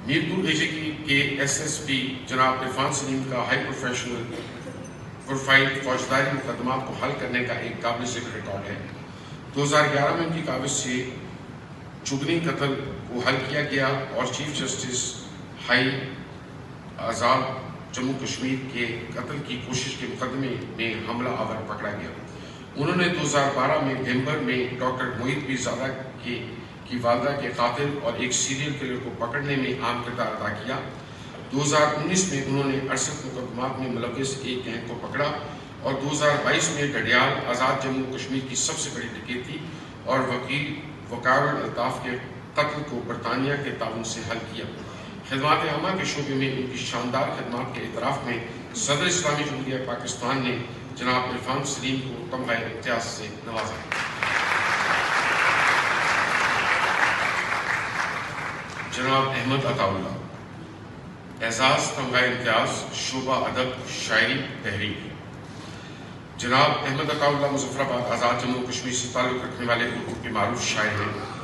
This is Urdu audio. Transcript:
میرپور اے جے کے ایس ایس پی جناب عرفان سلیم کا ہائی پروفائل فوجداری مقدمات کو حل کرنے کا ایک قابل ذکر ریکارڈ ہے۔ 2011 میں ان کی کاوش سے چغنی قتل کو حل کیا گیا اور چیف جسٹس ہائی آزاد جموں کشمیر کے قتل کی کوشش کے مقدمے میں حملہ آور پکڑا گیا۔ انہوں نے 2012 میں دھمبر میں ڈاکٹر موہت پیرزادہ کی والدہ کے قاتل اور ایک سیریل کلر کو پکڑنے میں اہم کردار ادا کیا۔ 2019 میں انہوں نے 68 مقدمات میں ملوث ایک گینگ کو پکڑا اور 2022 میں ڈڈیال آزاد جموں کشمیر کی سب سے بڑی ڈکیتی اور وکیل وقار الطاف کے قتل کو برطانیہ کے تعاون سے حل کیا۔ خدمات عامہ کے شعبے میں ان کی شاندار خدمات کے اعتراف میں صدر اسلامی جمہوریہ پاکستان نے جناب عرفان سلیم کو تمغہ امتیاز سے نوازا۔ جناب احمد عطا اللہ، اعزاز تمغہ امتیاز شعبہ ادب شاعری تحریر۔ جناب احمد عطا اللہ مظفرآباد آزاد جموں کشمیر سے تعلق رکھنے والے اردو کے معروف شاعر ہیں۔